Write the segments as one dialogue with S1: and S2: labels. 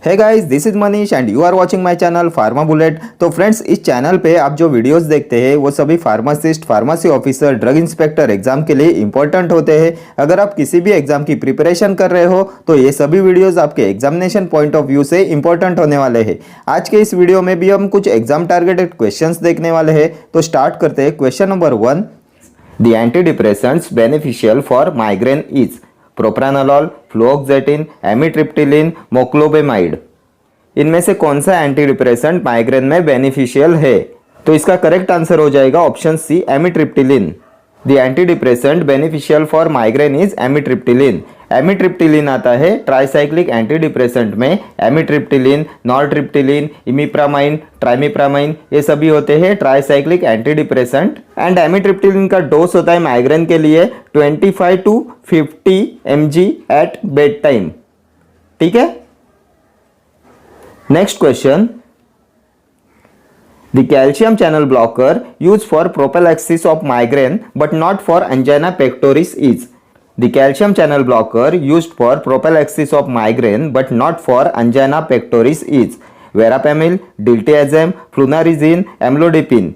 S1: Hey guys, this is Manish and you are watching my channel Pharma Bullet. तो friends, इस channel पे आप जो वीडियोस देखते हैं वो सभी pharmacist, pharmacy officer, drug inspector exam के लिए इंपॉर्टेंट होते हैं। अगर आप किसी भी एग्जाम की प्रिपरेशन कर रहे हो तो ये सभी वीडियोस आपके एग्जामिनेशन पॉइंट ऑफ व्यू से इंपॉर्टेंट होने वाले हैं। आज के इस वीडियो में भी हम कुछ एग्जाम टारगेटेड क्वेश्चंस देखने वाले हैं। तो स्टार्ट करते हैं। Question number 1, the antidepressants beneficial for migraine is propranolol, fluoxetine, amitriptyline, moclobemide. इनमें से कौन सा एंटीडिप्रेसेंट माइग्रेन में बेनिफिशियल है? तो इसका करेक्ट आंसर हो जाएगा option C, amitriptyline. The antidepressant beneficial for migraine is amitriptyline. Amitriptyline आता है ट्राइसाइक्लिक एंटीडिप्रेसेंट में। एमिट्रिप्टिलिन, नॉरट्रिप्टिलिन, इमिप्रामाइन, ट्राइमिप्रामाइन, ये सभी होते हैं ट्राइसाइक्लिक एंटीडिप्रेसेंट। एंड एमिट्रिप्टिलिन का डोज होता है माइग्रेन के लिए 25 to 50 mg at bed time. ठीक है। Next question, the calcium channel blocker use for prophylaxis of migraine but not for angina pectoris is. The calcium channel blocker used for prophylaxis of migraine but not for angina pectoris is verapamil, diltiazem, flunarizine, amlodipine।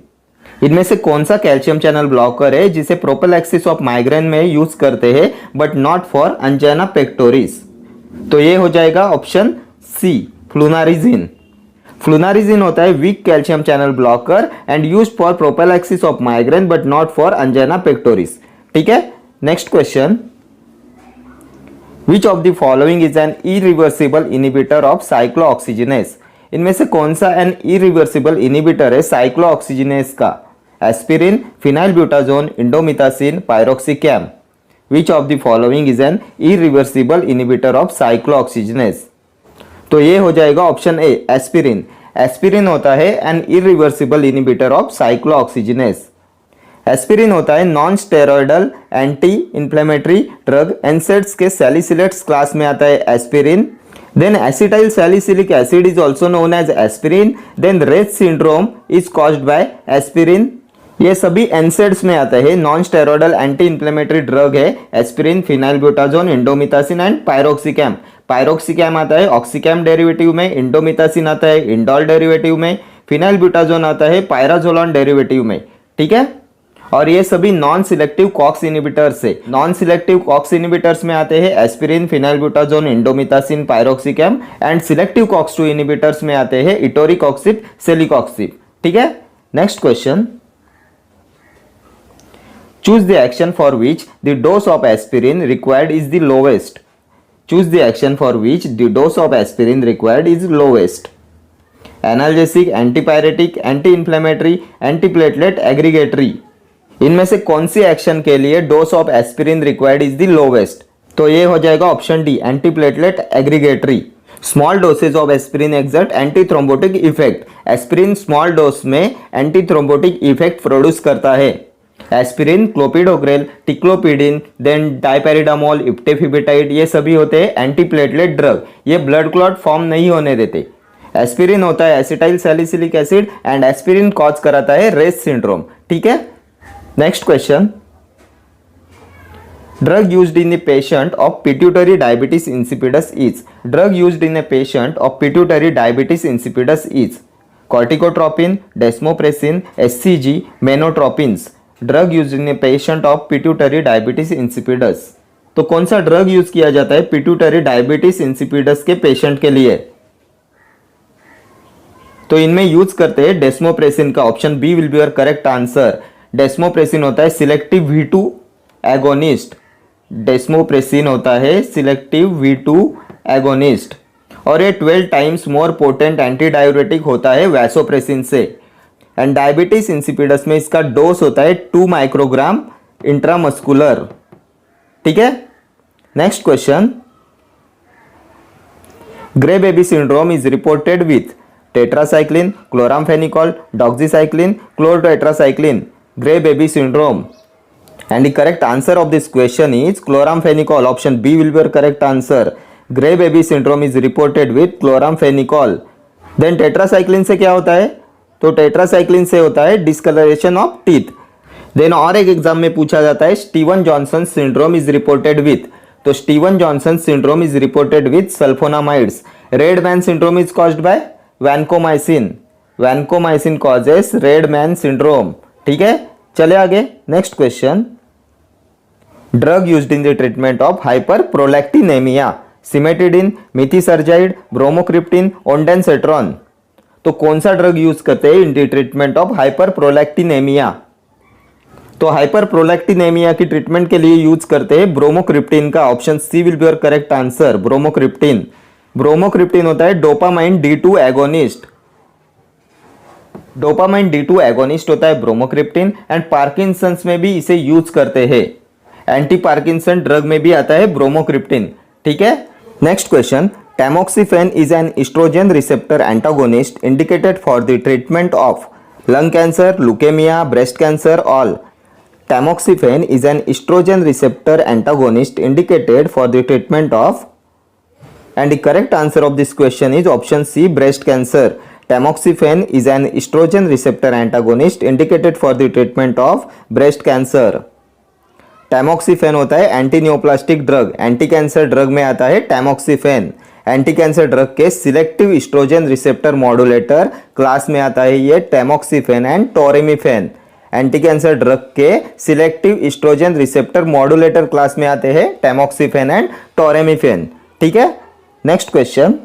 S1: इनमें से कौन सा calcium channel blocker है जिसे prophylaxis of migraine में use करते हैं but not for angina pectoris? तो ये हो जाएगा ऑप्शन सी, फ्लुनारिजिन। फ्लुनारिजिन होता है weak calcium channel blocker and used for prophylaxis of migraine but not for angina pectoris. ठीक है। Next question, Which of the following is an irreversible inhibitor of cyclooxygenase? इनमें से कौन सा an irreversible inhibitor है cyclooxygenase का? Aspirin, phenylbutazone, indomethacin, piroxicam. Which of the following is an irreversible inhibitor of cyclooxygenase? तो ये हो जाएगा ऑप्शन ए, एस्पिरिन। एस्पिरिन होता है an irreversible inhibitor of cyclooxygenase। Aspirin होता है non steroidal anti inflammatory drug. NSAIDs के सैलिसिलेट्स क्लास में आता है aspirin. Then acetyl salicylic acid is also known as aspirin. Then Reye syndrome is caused by aspirin. ये सभी NSAIDs में आते हैं। Non steroidal anti inflammatory drug है aspirin, phenylbutazone, indomethacin and piroxicam. Piroxicam आता है ऑक्सीकैम डेरिवेटिव में, इंडोमिथासिन आता है इंडोल डेरिवेटिव में, फिनाइलब्यूटाजोन आता है पायराजोलॉन डेरिवेटिव में। ठीक है। और ये सभी नॉन सिलेक्टिव कॉक्स इनहिबिटर्स है। नॉन सिलेक्टिव कॉक्स इनहिबिटर्स में आते हैं aspirin, phenylbutazone, indomethacin, piroxicam. And selective COX 2 inhibitors में आते हैं इटोरिकॉक्सिब, सेलिकॉक्सिब। ठीक है। Next question, choose the action for which the dose of aspirin required is the lowest. Choose the action for which the dose of aspirin required is lowest. Analgesic, antipyretic, anti inflammatory, antiplatelet, aggregatory. इनमें से कौन सी action के लिए dose of aspirin required is the lowest? तो ये हो जाएगा option D, antiplatelet aggregatory. Small dosage of aspirin exert anti thrombotic effect. Aspirin small dose में एंटी थ्रोम्बोटिक इफेक्ट प्रोड्यूस करता है। Aspirin, clopidogrel, ticlopidine, then dipyridamole, eptifibatide, ये सभी होते हैं एंटीप्लेटलेट ड्रग। ये ब्लड क्लॉट फॉर्म नहीं होने देते। एस्पिरिन होता है acetyl salicylic acid and aspirin cause कराता है रेस सिंड्रोम। ठीक है। Next question, drug used in a patient of pituitary diabetes insipidus is. Drug used in a patient of pituitary diabetes insipidus is corticotropin, desmopressin, SCG, menotropins. Drug used in a patient of pituitary diabetes insipidus. तो कौन सा drug use किया जाता है pituitary diabetes insipidus के patient के लिए? तो इनमें यूज करते हैं डेस्मोप्रेसिन का। Option B will be your correct answer. Desmopressin होता है सिलेक्टिव V2 एगोनिस्ट। डेस्मोप्रेसिन होता है सिलेक्टिव V2 एगोनिस्ट और ये 12 times more potent anti diuretic होता है वैसोप्रेसिन से। एंड डायबिटीज इंसिपिडस में इसका डोज होता है 2 माइक्रोग्राम इंट्रामस्कुलर। ठीक है। Next question, grey baby syndrome is reported with tetracycline, chloramphenicol, doxycycline, chlortetracycline. Gray baby syndrome, and the correct answer of this question is chloramphenicol. Option B will be your correct answer. Gray baby syndrome is reported with chloramphenicol. Then tetracycline से क्या होता है? तो tetracycline से होता है discoloration of teeth. Then और एक एग्जाम में पूछा जाता है Steven Johnson syndrome is reported with. तो Steven Johnson syndrome is reported with sulfonamides. Red man syndrome is caused by vancomycin, vancomycin causes red man syndrome. ठीक है, चले आगे। Next question, drug used in the treatment of hyperprolactinemia, cimetidine, methysergide, bromocriptine, ondansetron. तो कौन सा drug use करते हैं in the treatment of hyperprolactinemia? तो हाइपरप्रोलैक्टिनेमिया की ट्रीटमेंट के लिए यूज करते हैं ब्रोमोक्रिप्टिन का। Option C will be your correct answer, bromocriptine. Bromocriptine होता है dopamine D2 agonist, dopamine D2 agonist होता है ब्रोमोक्रिप्टिन। एंड पार्किंसंस में भी इसे यूज करते हैं, एंटी पार्किंसन ड्रग में भी आता है ब्रोमोक्रिप्टिन। ठीक है, next question, tamoxifen is an oestrogen receptor antagonist indicated for the treatment of lung cancer, leukaemia, breast cancer, all. Tamoxifen is an estrogen receptor antagonist indicated for the treatment of, and the correct answer of this question is option C, breast cancer. Tamoxifen is an estrogen receptor antagonist indicated for the treatment of breast cancer. Tamoxifen होता है anti neoplastic drug, anti cancer drug में आता है tamoxifen. Anti cancer drug के selective estrogen receptor modulator class में आता है ये tamoxifen and toremifene. Anti cancer drug के selective estrogen receptor modulator class में आते हैं टैमोक्सिफेन एंड टोरेमिफेन। ठीक है, next question,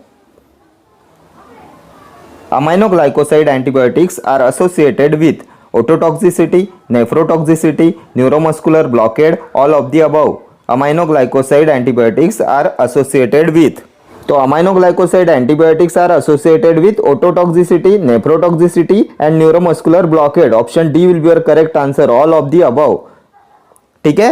S1: aminoglycoside antibiotics are associated with ototoxicity, nephrotoxicity, neuromuscular blockade, all of the above. Aminoglycoside antibiotics are associated with, तो aminoglycoside antibiotics are associated with ototoxicity, nephrotoxicity and neuromuscular blockade. Option D will be your correct answer, all of the above. ठीक है,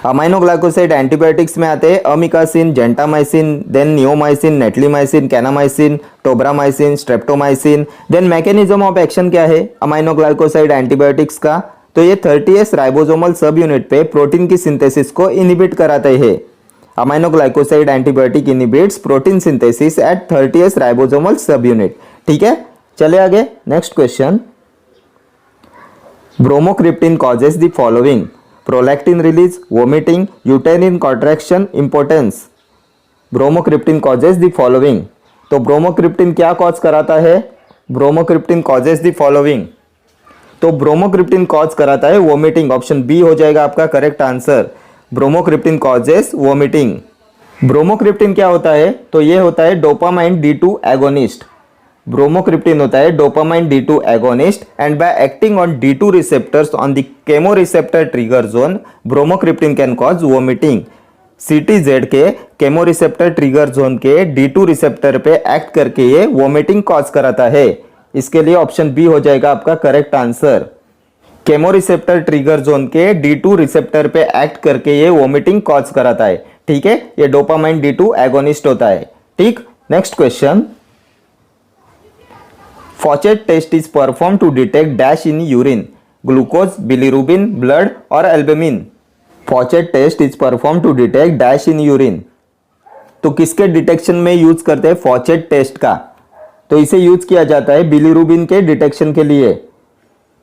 S1: aminoglycoside antibiotics में आते हैं amikacin, gentamicin, then neomycin, netilmicin, kanamycin, tobramycin, streptomycin. Then mechanism of action क्या है aminoglycoside antibiotics का? तो ये 30S राइबोसोमल सब यूनिट पे प्रोटीन की सिंथेसिस को इनहिबिट कराते हैं। Aminoglycoside antibiotic inhibits protein synthesis at 30S ribosomal subunit. ठीक है, चले आगे। Next question, bromocriptine causes the following, prolactin release, vomiting, uterine contraction, importance. Bromocriptine causes the following, तो ब्रोमोक्रिप्टिन क्या कॉज कराता है? ब्रोमोक्रिप्टिन कॉजेस द फॉलोइंग, तो bromocriptine cause कराता है वोमिटिंग। ऑप्शन बी हो जाएगा आपका correct answer, bromocriptine causes vomiting. Bromocriptine क्या होता है? तो ये होता है डोपामाइन D2 एगोनिस्ट। ब्रोमोक्रिप्टिन होता है dopamine D2 agonist and bye acting on D2 receptors on the chemoreceptor trigger zone, bromocriptine can cause vomiting. CTZ के केमोरिसेप्टर ट्रिगर जोन के D2 रिसेप्टर पे एक्ट करके ये वोमिटिंग कॉज कराता है। इसके लिए ऑप्शन बी हो जाएगा आपका correct answer, chemoreceptor trigger zone के D2 रिसेप्टर पे एक्ट करके ये वोमिटिंग कॉज कराता है। ठीक है, ये डोपामाइन D2 एगोनिस्ट होता है। ठीक, next question, Fouchet test is perform to detect dash in urine, glucose, bilirubin, blood और albumin. Fouchet test is perform to detect dash in urine, तो किसके डिटेक्शन में यूज करते हैं फॉचेट टेस्ट का? तो इसे यूज किया जाता है बिलीरुबिन के डिटेक्शन के लिए,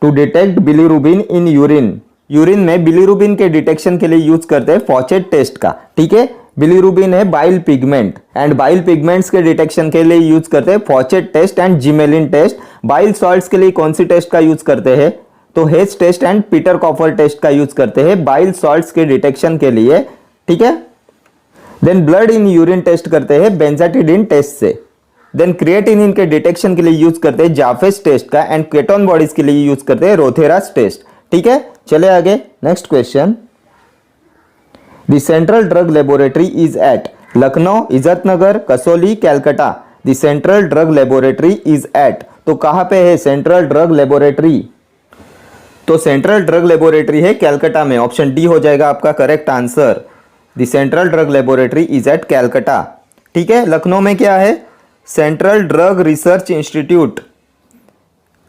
S1: to detect bilirubin in urine. Urine में बिलीरुबिन के डिटेक्शन के लिए यूज करते हैं फॉचेट टेस्ट का। ठीक है, बिलीरुबिन है bile pigment and bile pigments के डिटेक्शन के लिए यूज करते हैं Fouchet test and Gmelin test. Bile salts के लिए कौन सी टेस्ट का यूज करते हैं? तो Hay test and Pettenkofer test का यूज करते हैं बाइल सॉल्ट्स के डिटेक्शन के लिए। ठीक है, then blood in urine test करते हैं बेंजाटिडिन टेस्ट से। देन क्रिएटिनिन के डिटेक्शन के लिए यूज करते हैं जाफेस टेस्ट का एंड केटोन बॉडीज के लिए यूज करते हैं रोथेरास टेस्ट। ठीक है, चले आगे। Next question, the central drug laboratory is at Lucknow, Izzatnagar, Kasauli, Calcutta. The central drug laboratory is at, तो कहां पे है सेंट्रल ड्रग लेबोरेटरी? तो सेंट्रल ड्रग लेबोरेटरी है कैलकाटा में। ऑप्शन डी हो जाएगा आपका correct answer, the central drug laboratory is at Calcutta. ठीक है, लखनऊ में क्या है? Central drug research institute.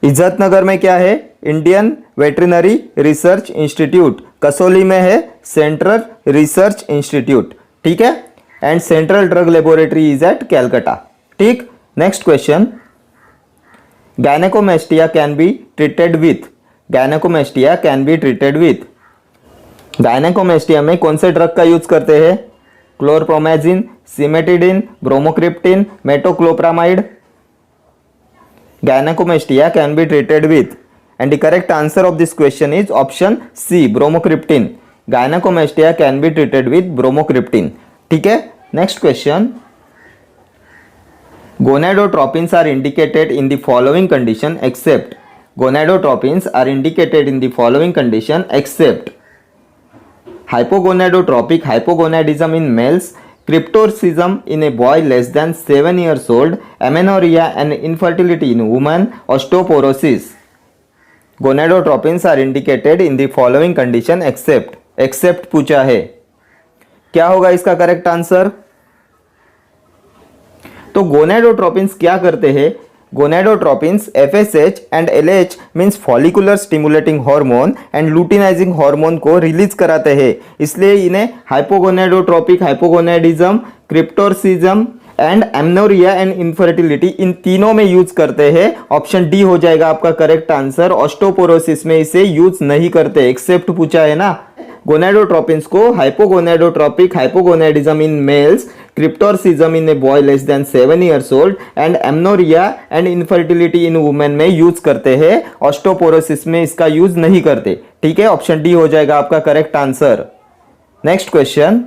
S1: Izzatnagar में क्या है? Indian veterinary research institute. Kasauli में है सेंट्रल रिसर्च इंस्टीट्यूट। ठीक है, and central drug laboratory is at Calcutta. ठीक, next question, gynaecomastia can be treated with, gynaecomastia can be treated with. Gynaecomastia में कौन से ड्रग का यूज करते हैं? Chlorpromazine, cimetidine, bromocriptine, metoclopramide. Gynecomastia can be treated with, and the correct answer of this question is option C, bromocriptine. Gynecomastia can be treated with bromocriptine. ठीक है, next question. Gonadotropins are indicated in the following condition except. Gonadotropins are indicated in the following condition except hypogonadotropic hypogonadism in males, cryptorchism in a boy less than 7 years old, amenorrhea and infertility in women, osteoporosis. Gonadotropins are indicated in the following condition except पूछा है. क्या होगा इसका correct answer? तो गोनेडोट्रोपिन्स क्या करते हैं? Gonadotropins FSH and LH means follicular stimulating hormone and luteinizing hormone को रिलीज कराते हैं, इसलिए इन्हें hypogonadotropic hypogonadism, cryptorchidism and amenorrhoea and infertility इन तीनों में यूज करते हैं. ऑप्शन डी हो जाएगा आपका करेक्ट आंसर. ऑस्टोपोरोसिस में इसे यूज नहीं करते, एक्सेप्ट पूछा है ना. गोनेडोट्रोपिन्स को hypogonadotropic hypogonadism in males, cryptorchidism in a boy less than 7 years old and amenorrhoea and infertility in women में यूज करते हैं. ऑस्टोपोरोसिस में इसका यूज नहीं करते. ठीक है, ऑप्शन डी हो जाएगा आपका correct answer. Next question.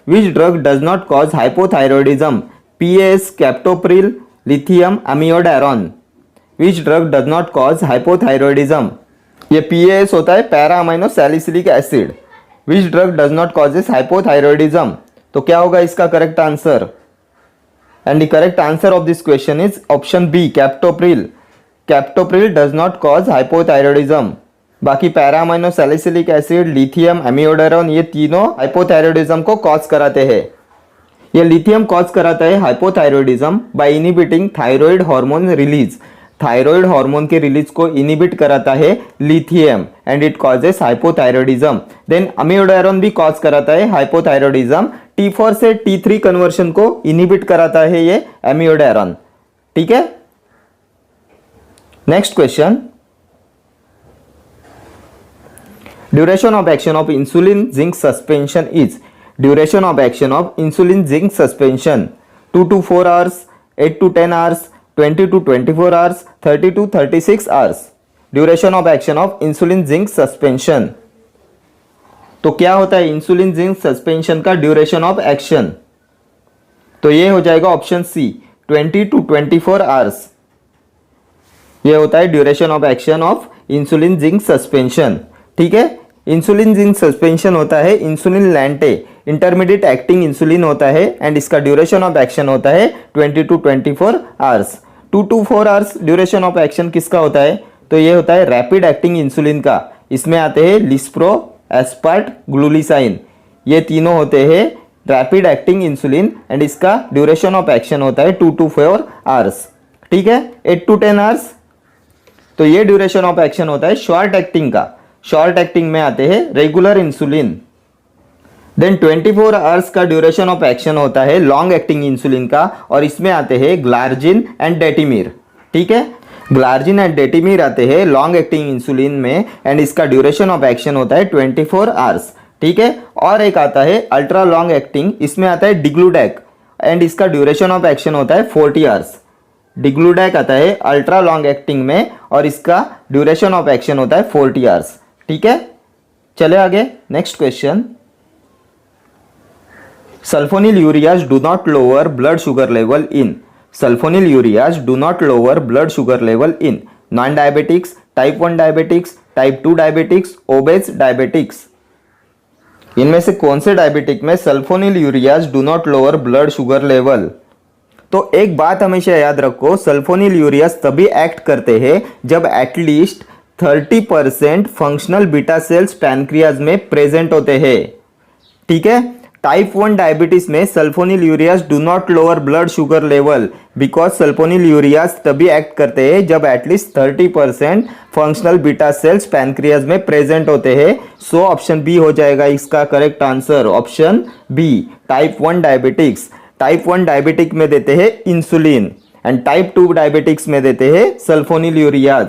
S1: Which drug does not cause hypothyroidism? PAS, captopril, lithium, amiodarone. Which drug does not cause hypothyroidism? ये PAS होता है para amino salicylic acid. Which drug does not causes hypothyroidism? तो क्या होगा इसका correct answer? And the correct answer of this question is option B, captopril. Captopril does not cause hypothyroidism. बाकी para amino salicylic acid, lithium, amiodarone ये तीनों hypothyroidism को cause कराते हैं. ये लिथियम कॉज कराता है hypothyroidism by inhibiting thyroid hormone release. Thyroid hormone के रिलीज को इनिबिट कराता है lithium and it causes hypothyroidism. Then amiodarone भी कॉज कराता है हाइपोथायरॉयडिज्म. T4 से T3 कन्वर्शन को इनिबिट कराता है ये एमियोडारोन. ठीक है, next question. Duration of action of insulin zinc suspension is. Duration of action of insulin zinc suspension 2 to 4 hours, 8 to 10 hours, 20 to 24 hours, 30 to 36 hours. Duration of action of insulin zinc suspension. तो क्या होता है insulin zinc suspension का duration of action? तो ये हो जाएगा option C 20 to 24 hours. ये होता है duration of action of insulin zinc suspension. ठीक है, इंसुलिन जिंक सस्पेंशन होता है इंसुलिन लैंटे, इंटरमीडिएट एक्टिंग इंसुलिन होता है एंड इसका ड्यूरेशन ऑफ एक्शन होता है 20 to 24 hours. 2 to 4 hours duration of action किसका होता है? तो ये होता है रैपिड एक्टिंग इंसुलिन का. इसमें आते हैं लिस्प्रो, एस्पार्ट, ग्लूलिसाइन, ये तीनों होते हैं रैपिड एक्टिंग इंसुलिन एंड इसका ड्यूरेशन ऑफ एक्शन होता है 2 to 4 hours. ठीक है, 8 to 10 hours तो ये ड्यूरेशन ऑफ एक्शन होता है शॉर्ट एक्टिंग का. शॉर्ट एक्टिंग में आते हैं रेगुलर इंसुलिन. देन 24 आवर्स का ड्यूरेशन ऑफ एक्शन होता है लॉन्ग एक्टिंग इंसुलिन का और इसमें आते हैं ग्लार्जिन एंड डेटिमीर. ठीक है, ग्लार्जिन एंड डेटिमीर आते हैं लॉन्ग एक्टिंग इंसुलिन में एंड इसका ड्यूरेशन ऑफ एक्शन होता है 24 आवर्स. ठीक है, और एक आता है अल्ट्रा लॉन्ग एक्टिंग, इसमें आता है डिग्लूडैक एंड इसका ड्यूरेशन ऑफ एक्शन होता है 40 आवर्स. डिग्लूडैक आता है अल्ट्रा लॉन्ग एक्टिंग में और इसका ड्यूरेशन ऑफ एक्शन होता है 40 आवर्स. ठीक है, चले आगे. Next question. Sulfonylureas do not lower blood sugar level in. Sulfonylureas do not lower blood sugar level in non diabetics, type 1 diabetics, type 2 diabetics, obese diabetics. इनमें से कौन से डायबिटिक में sulfonylureas do not lower blood sugar level? तो एक बात हमेशा याद रखो, सल्फोनिलयूरियाज तभी एक्ट करते हैं जब at least 30% functional beta cells pancreas में प्रेजेंट होते हैं. ठीक है, टाइप 1 डायबिटीज में sulfonylureas do not lower blood sugar level because sulfonylureas तभी एक्ट करते हैं जब at least 30% functional beta cells pancreas में प्रेजेंट होते हैं. सो ऑप्शन बी हो जाएगा इसका correct answer. Option B, type 1 diabetics. Type 1 diabetic में देते हैं इंसुलिन एंड टाइप 2 डायबिटिक्स में देते हैं सल्फोनिलयूरियाज.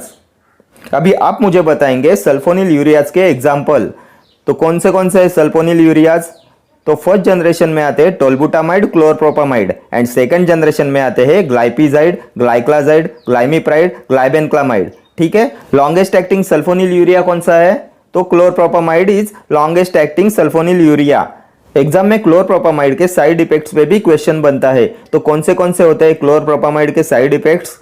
S1: अभी आप मुझे बताएंगे सल्फोनिलयूरियाज के एग्जाम्पल. तो कौन से है सल्फोनिलयूरियाज? तो फर्स्ट जनरेशन में आते हैं टोल्बुटामाइड, क्लोरप्रोपामाइड एंड सेकंड जनरेशन में आते हैं ग्लाइपिजाइड, ग्लाइक्लाजाइड, ग्लाइमिप्राइड, ग्लाइबेनक्लामाइड। ठीक है, लॉन्गेस्ट एक्टिंग सल्फोनिल यूरिया कौन सा है? तो chlorpropamide is longest acting sulphonyl urea. Exam में क्लोरप्रोपामाइड के साइड इफेक्ट्स पे भी क्वेश्चन बनता है, तो कौन से होते हैं क्लोरप्रोपामाइड के साइड इफेक्ट्स?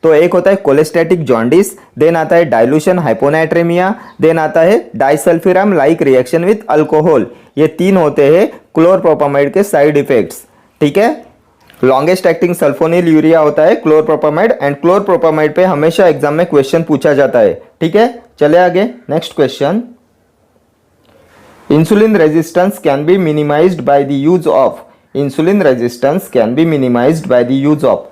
S1: तो एक होता है कोलेस्टेटिक जॉन्डिस, देन आता है डाइल्यूशन हाइपोनाइट्रेमिया, देन आता है disulfiram like reaction with alcohol. ये 3 होते हैं क्लोरप्रोपामाइड के साइड इफेक्ट्स। ठीक है, लॉन्गेस्ट एक्टिंग सल्फोनिल यूरिया होता है क्लोरप्रोपामाइड एंड क्लोरप्रोपामाइड पे हमेशा एग्जाम में क्वेश्चन पूछा जाता है। ठीक है, चले आगे। Next question, insulin resistance can be minimised by the use of, insulin resistance can be minimised by the use of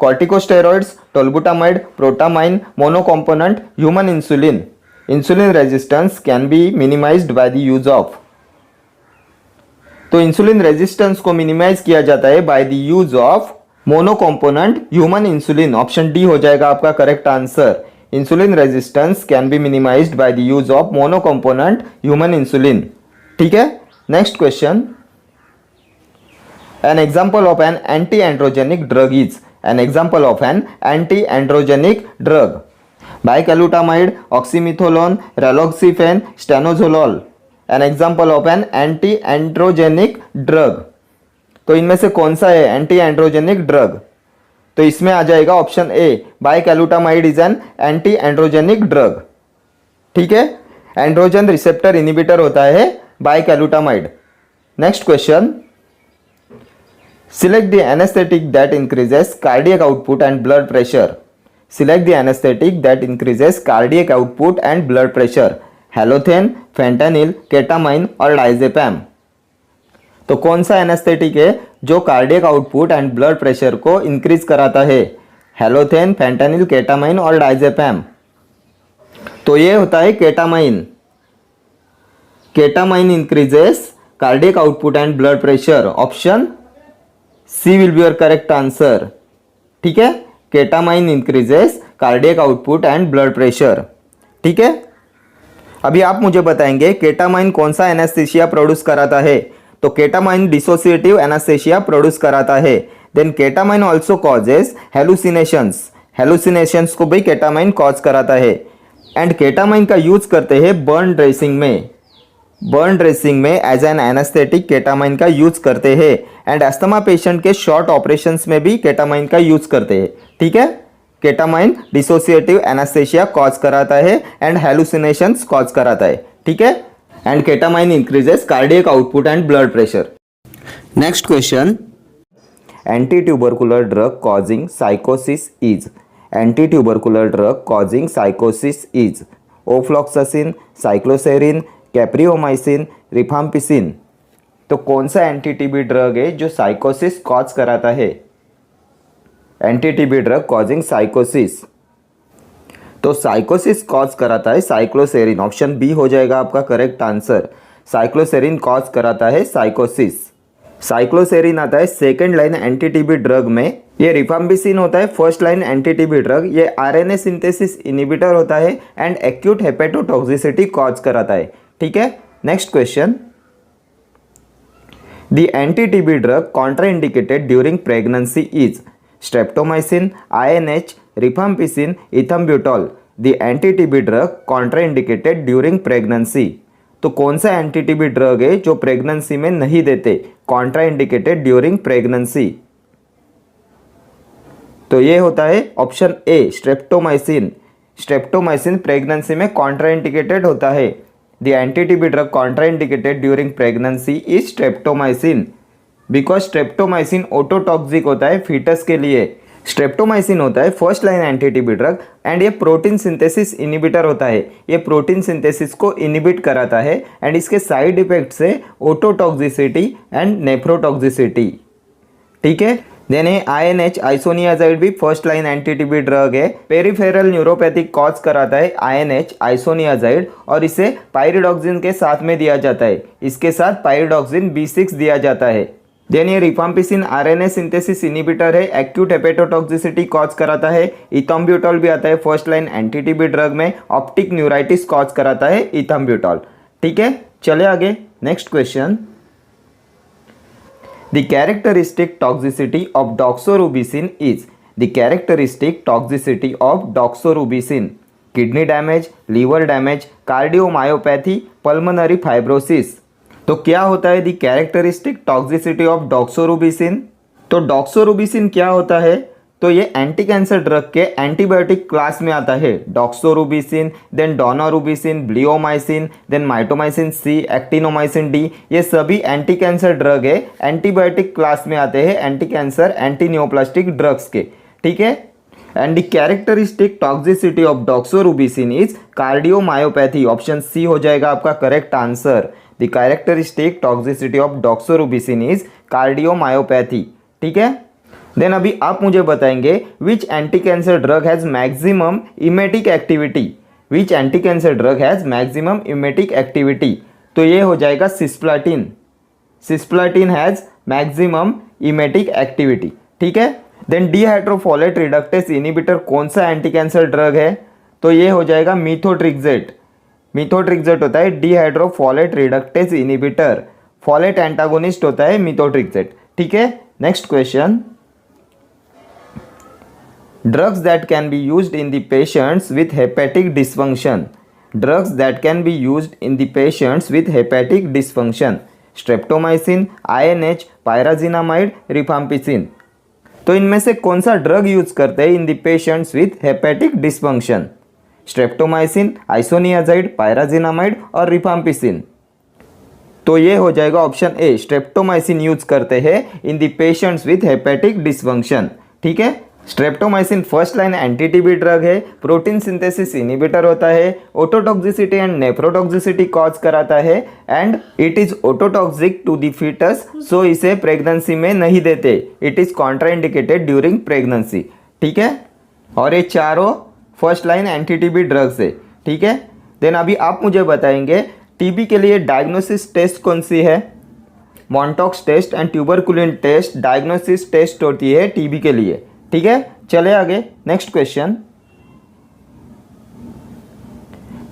S1: corticosteroids, tolbutamide, protamine, monocomponent, human insulin. Insulin resistance can be minimized by the use of. तो insulin resistance को minimise किया जाता है by the use of monocomponent human insulin. Option D हो जाएगा आपका correct answer. Insulin resistance can be minimised by the use of monocomponent human insulin. ठीक है, next question, an example of an anti androgenic drug is, an example of an anti-androgenic drug, bicalutamide, oxymetholone, raloxifene, stanozolol। an example of an anti-androgenic drug, तो इनमें से कौन सा है anti androgenic drug? तो इसमें आ जाएगा option A, bicalutamide is an anti androgenic drug. ठीक है, एंड्रोजन रिसेप्टर इनिबिटर होता है bicalutamide. Next question, select the anesthetic that increases cardiac output and blood pressure, select the anesthetic that increases cardiac output and blood pressure, halothane, fentanyl, ketamine और diazepam। तो कौन सा anaesthetic है जो cardiac output and blood pressure को increase कराता है? Halothane, fentanyl, ketamine और डाइजेपैम। तो ये होता है ketamine. Ketamine increases cardiac output and blood pressure. Option C will be your correct answer. ठीक है, ketamine increases cardiac output and blood pressure. ठीक है, अभी आप मुझे बताएंगे केटामाइन कौन सा एनेस्थीसिया प्रोड्यूस कराता है? तो केटामाइन डिसोसिएटिव एनेस्थीसिया प्रोड्यूस कराता है। Then ketamine also causes hallucinations, hallucinations को भी केटामाइन कॉज कराता है। एंड केटामाइन का यूज करते हैं बर्न ड्रेसिंग में, बर्न ड्रेसिंग में एज एन एनेस्थेटिक केटामाइन का यूज करते हैं। एंड अस्थमा पेशेंट के शॉर्ट ऑपरेशंस में भी केटामाइन का यूज करते हैं। ठीक है, केटामाइन डिसोसिएटिव एनेस्थेसिया कॉज कराता है एंड हेलुसिनेशंस कॉज कराता है। ठीक है, and ketamine increases cardiac output and blood pressure. Next question, anti tubercular drug causing साइकोसिस is, anti tubercular drug causing साइकोसिस is ofloxacin, cycloserine, capreomycin, rifampicin. तो कौन सा anti TB drug है जो साइकोसिस कॉज कराता है? एंटी टीबी ड्रग कॉजिंग साइकोसिस, तो साइकोसिस cause कराता है साइक्लोसेरिन। ऑप्शन बी हो जाएगा आपका करेक्ट आंसर। साइक्लोसेरिन कॉज कराता है साइकोसिस। साइक्लोसेरिन आता है second line anti TB drug में। ये रिफाम्पिसिन होता है first line anti TB drug. ये आरएनए सिंथेसिस इनिबिटर होता है एंड एक्यूट हेपेटोटॉक्सिसिटी कॉज कराता है। ठीक है, next question, the anti TB drug contraindicated during pregnancy is streptomycin, INH, rifampicin, ethambutol. The anti TB drug contraindicated during pregnancy, तो कौन सा एंटी टीबी ड्रग है जो प्रेगनेंसी में नहीं देते? कॉन्ट्राइंडिकेटेड ड्यूरिंग प्रेगनेंसी, तो ये होता है option A, streptomycin. Streptomycin pregnancy में कॉन्ट्राइंडिकेटेड होता है। The anti TB drug contraindicated during pregnancy is streptomycin, because streptomycin ototoxic होता है फीटस के लिए। स्ट्रेप्टोमाइसिन होता है first line anti TB drug and ये प्रोटीन सिंथेसिस इनिबिटर होता है। ये प्रोटीन सिंथेसिस को इनिबिट कराता है एंड इसके साइड इफेक्ट्स है ओटोटॉक्सिसिटी एंड नेफ्रोटॉक्सिसिटी। ठीक है, देन है आईएनएच, आइसोनियाजाइड भी first line anti TB drug है। पेरिफेरल न्यूरोपैथिक कॉज कराता है आईएनएच, आइसोनियाजाइड, और इसे पाइरिडॉक्सिन के साथ में दिया जाता है। इसके साथ पाइरिडॉक्सिन B6 दिया जाता है। देन ये रिफाम्पिसिन आरएनए सिंथेसिस इनिबिटर है, एक्यूट हेपेटोटॉक्सिसिटी कॉज कराता है। इथम्ब्यूटॉल भी आता है first line anti TB drug में, ऑप्टिक न्यूराइटिस कॉज कराता है इथम्ब्यूटॉल। ठीक है, चले आगे। Next question, The characteristic toxicity of doxorubicin is the characteristic toxicity of doxorubicin. Kidney damage, liver damage, cardiomyopathy, pulmonary fibrosis. तो क्या होता है the characteristic toxicity of doxorubicin? तो डॉक्सोरूबिसिन क्या होता है? तो ये एंटी कैंसर ड्रग के एंटीबायोटिक क्लास में आता है। Doxorubicin, then daunorubicin, bleomycin, then mitomycin C, actinomycin D, ये सभी एंटी कैंसर ड्रग है, एंटीबायोटिक क्लास में आते हैं, anti cancer anti neoplastic drugs के। ठीक है, and the characteristic toxicity of doxorubicin is cardiomyopathy. Option C हो जाएगा आपका correct answer. The characteristic toxicity of doxorubicin is cardiomyopathy. ठीक है, देन अभी आप मुझे बताएंगे which anti cancer drug has maximum emetic activity. Which anti cancer drug has maximum emetic activity? तो ये हो जाएगा cisplatin. Cisplatin has maximum emetic activity. ठीक है, देन डीहाइड्रोफोलेट रिडक्टेस इनिबिटर कौन सा एंटी कैंसर ड्रग है? तो ये हो जाएगा मिथोट्रिक्सेट। मिथोट्रिक्सेट होता है डीहाइड्रोफोलेट रिडक्टेस इनिबिटर। फॉलेट एंटागोनिस्ट होता है मिथोट्रिक्सेट। ठीक है, next question, drugs that can be used in the patients with hepatic dysfunction. Drugs that can be used in the patients with hepatic dysfunction. Streptomycin, INH, pyrazinamide, rifampicin. तो इनमें से कौन सा drug use करते हैं in the patients with hepatic dysfunction? Streptomycin, isoniazid, pyrazinamide और rifampicin. तो ये हो जाएगा ऑप्शन ए, स्ट्रेप्टोमाइसिन यूज करते हैं in the patients with hepatic dysfunction. ठीक है, streptomycin first line anti TB drug है, प्रोटीन सिंथेसिस इनिबिटर होता है, ओटोटॉक्सिसिटी एंड नेफ्रोटॉक्सिसिटी कॉज कराता है and it is ototoxic to the foetus, so इसे प्रेगनेंसी में नहीं देते। It is contraindicated during pregnancy. ठीक है, और ये चारों फर्स्ट लाइन एंटी-टीबी ड्रग्स है। ठीक है, देन अभी आप मुझे बताएंगे टीबी के लिए डायग्नोसिस टेस्ट कौन सी है? Mantoux test and tuberculin test diagnosis test होती है टीबी के लिए। ठीक है, चले आगे, नेक्स्ट क्वेश्चन,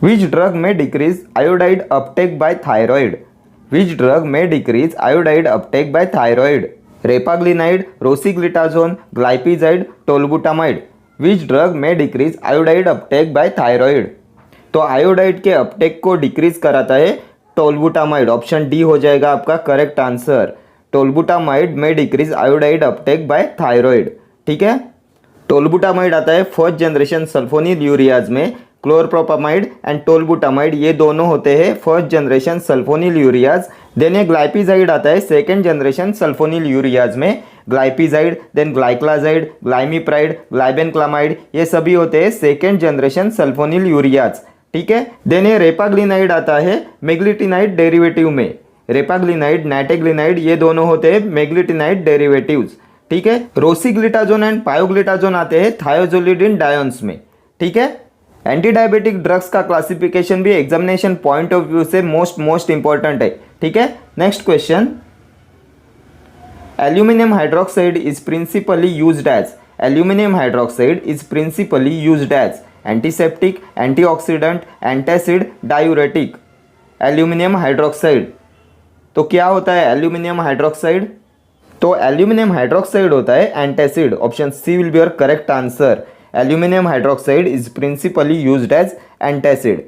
S1: विच ड्रग में decrease iodide uptake by thyroid? Which drug में decrease iodide uptake by thyroid? Repaglinide, rosiglitazone, glipizide, tolbutamide. Which drug में decrease iodide uptake by thyroid? तो आयोडाइड के अपटेक को डिक्रीज कराता है टोलबुटामाइड। ऑप्शन डी हो जाएगा आपका करेक्ट आंसर। टोलबुटामाइड में decrease iodide uptake by thyroid. ठीक है, टोलबुटामाइड आता है फर्स्ट जनरेशन सल्फोनिल यूरियाज में। क्लोरप्रोपामाइड एंड टोलबुटामाइड ये दोनों होते हैं first generation sulphonylureas. Then ये ग्लाइपिजाइड आता है सेकेंड जनरेशन सल्फोनिल यूरियाज में। ग्लाइपिजाइड, देन ग्लाइक्लाजाइड, ग्लाइमिप्राइड, ग्लाइबेनक्लामाइड, ये सभी होते हैं सेकेंड जनरेशन सल्फोनिल यूरियाज। ठीक है, देन ये रेपाग्लिनाइड आता है मेग्लिटिनाइड डेरिवेटिव में। रेपाग्लिनाइड, नाइटेग्लिनाइड ये दोनों होते हैं मेग्लिटिनाइड डेरिवेटिव्स। ठीक है, रोसिग्लिटाजोन एंड पायोग्लिटाजोन आते हैं थायोजोलिडिन डायोन्स में। ठीक है, एंटी डायबिटिक ड्रग्स का क्लासिफिकेशन भी एग्जामिनेशन पॉइंट ऑफ व्यू से मोस्ट इंपॉर्टेंट है। ठीक है, next question, aluminium hydroxide is principally used as. Aluminium hydroxide is principally used as antiseptic, antioxidant, antacid, diuretic. Aluminium hydroxide, तो क्या होता है एल्यूमिनियम हाइड्रोक्साइड? तो एल्यूमिनियम हाइड्रोक्साइड होता है antacid. Option C will be your correct answer. Aluminium hydroxide is principally used as antacid.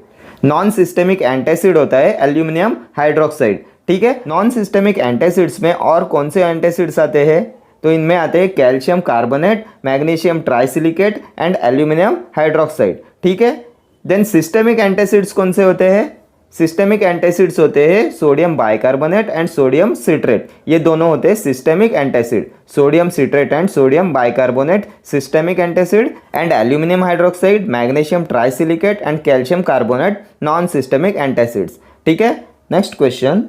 S1: Non systemic antacid होता है aluminium hydroxide. ठीक है, नॉन सिस्टेमिक एंटासिड्स में और कौन से एंटासिड्स आते हैं? तो इनमें आते हैं calcium carbonate, magnesium trisilicate and aluminium hydroxide. ठीक है, देन सिस्टेमिक एंटासिड्स कौन से होते हैं? सिस्टेमिक एंटासिड्स होते हैं sodium bicarbonate and sodium citrate, ये दोनों होते हैं systemic antacid. Sodium citrate and sodium bicarbonate systemic antacid and aluminium hydroxide, magnesium trisilicate and calcium carbonate non systemic antacids. ठीक है, next question,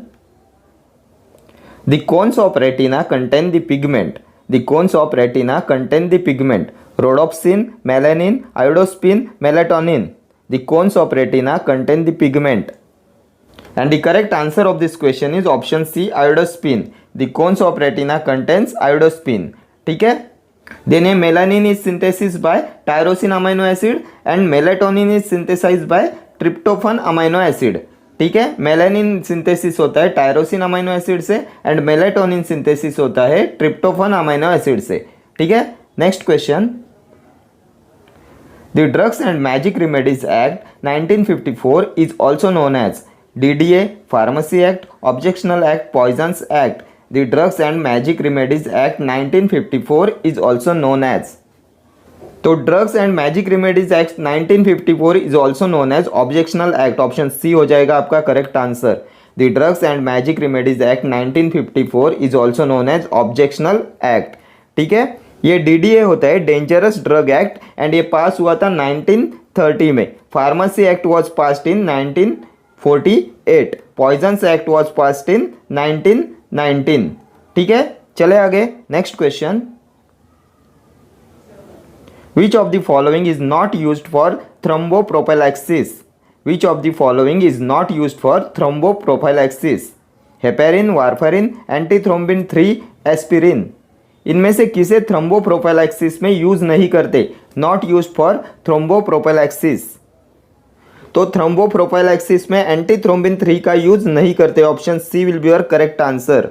S1: the cons of retina contain the pigment. The cons of retina contain the pigment rhodopsin, melanin, iodopsin, melatonin. The cones of retina contain the pigment. And the correct answer of this question is option C, iodopsin. The cones of retina contains iodopsin. ठीक है, then a melanin is synthesized by tyrosine amino acid and melatonin is synthesized by tryptophan amino acid. ठीक है। Melanin synthesis होता है tyrosine amino acid से and melatonin synthesis होता है tryptophan amino acid से, ठीक है। Next question, the drugs and magic remedies act 1954 is also known as DDA, pharmacy act, objectional act, poisons act. The drugs and magic remedies act 1954 is also known as, तो drugs and magic remedies act 1954 is also known as objectional act. Option C हो जाएगा आपका correct answer. The drugs and magic remedies act 1954 is also known as objectional act, ठीक है। ये DDA होता है dangerous drug act and ये पास हुआ था 1930 में। Pharmacy act was passed in 1948, poisons act was passed in 1919, ठीक है। चले आगे, next question, Which of the following is not used for thromboprophylaxis? Which of the following is not used for thromboprophylaxis? Heparin, warfarin, antithrombin 3, aspirin. इनमें से किसे थ्रोम्बोप्रोफाइलैक्सिस में use नहीं करते? नॉट यूज फॉर थ्रोम्बोप्रोफाइलैक्सिस, तो थ्रोम्बोप्रोफाइलैक्सिस में एंटीथ्रोम्बिन 3 का यूज नहीं करते। Option C will be your correct answer.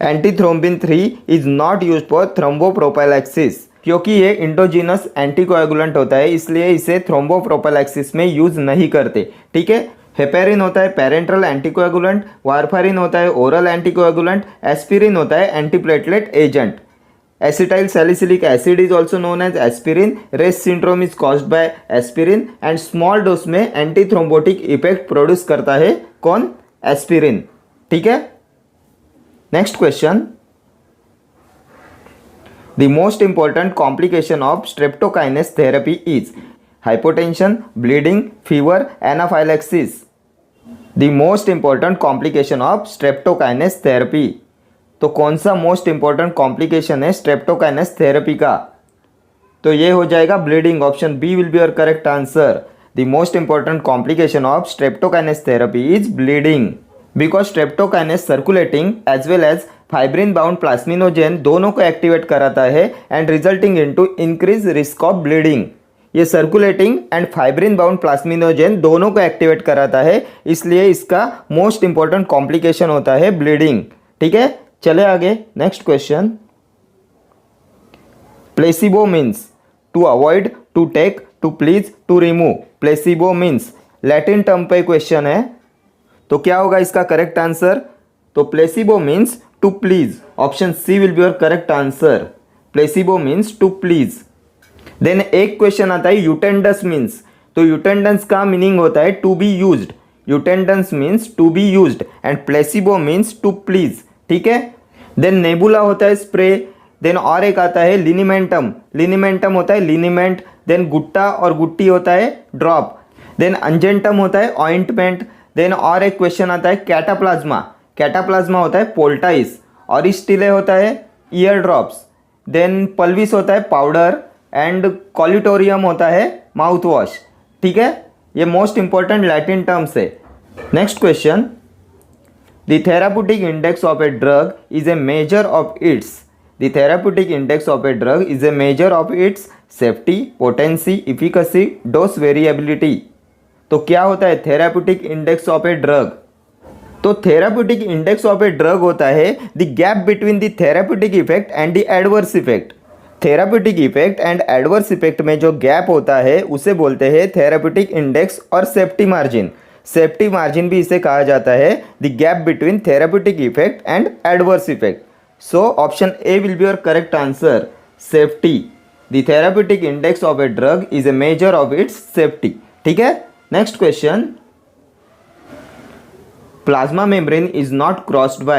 S1: Antithrombin 3 is not use for thromboprophylaxis, क्योंकि ये इंडोजीनस एंटीकोएगुलेंट होता है, इसलिए इसे थ्रोम्बोप्रोफाइलैक्सिस में यूज नहीं करते, ठीक है। हेपेरिन होता है पेरेंट्रल एंटीकोएगुलेंट, वारफारिन होता है ओरल एंटीकोएगुलेंट, एस्पिरिन होता है antiplatelet agent. Acetyl salicylic acid is also known as aspirin. Reye's syndrome is caused by aspirin and small dose में एंटी थ्रोम्बोटिक इफेक्ट प्रोड्यूस करता है कौन? एस्पिरिन, ठीक है। Next question, The most important complication of streptokinase therapy is hypotension, bleeding, fever, anaphylaxis. The most important complication of streptokinase therapy. तो कौन सा most important complication है स्ट्रेप्टोकाइनेस थेरेपी का? तो ये हो जाएगा bleeding. Option B will be your correct answer. The most important complication of streptokinase therapy is bleeding, because streptokinase circulating as well as fibrin bound plasminogen दोनों को activate कराता है and resulting into increase risk of bleeding. ये circulating and fibrin bound plasminogen दोनों को activate कराता है, इसलिए इसका मोस्ट इंपॉर्टेंट कॉम्प्लिकेशन होता है ब्लीडिंग, ठीक है। चले आगे, next question, placebo means to avoid, to take, to please, to remove. Placebo means Latin term पे क्वेश्चन है, तो क्या होगा इसका करेक्ट आंसर? तो placebo means to please. Option C will be your correct answer. Placebo means to please. Then एक question आता है यूटेंडस मीन्स, तो यूटेंडस का मीनिंग होता है टू बी यूज्ड। यूटेंडस means to be used and placebo means to please, ठीक है। देन नेबुला होता है स्प्रे। देन और एक आता है लिनिमेंटम, लिनिमेंटम होता है लिनिमेंट। देन गुट्टा और गुट्टी होता है ड्रॉप। देन अंजेंटम होता है ऑइंटमेंट। देन और एक क्वेश्चन आता है कैटाप्लाज्मा, कैटाप्लाज्मा होता है पोल्टाइस। ऑरिस्टिले होता है ईयर ड्रॉप्स। देन पल्विस होता है पाउडर एंड कॉलिटोरियम होता है माउथ वॉश, ठीक है। ये मोस्ट इंपॉर्टेंट लैटिन टर्म्स है। Next question, the therapeutic index of a drug is a measure of its, the therapeutic index of a drug is a measure of its safety, potency, efficacy, dose variability. तो क्या होता है therapeutic index of a drug? तो therapeutic index of a drug होता है the gap between the therapeutic effect and the adverse effect. Therapeutic effect and adverse effect में जो gap होता है उसे बोलते हैं थेराप्यूटिक इंडेक्स और सेफ्टी मार्जिन। सेफ्टी मार्जिन भी इसे कहा जाता है the gap between therapeutic effect and adverse effect. So option A will be your correct answer, safety. The therapeutic index of a drug is a measure of its safety, ठीक है। Next question, plasma membrane is not crossed by,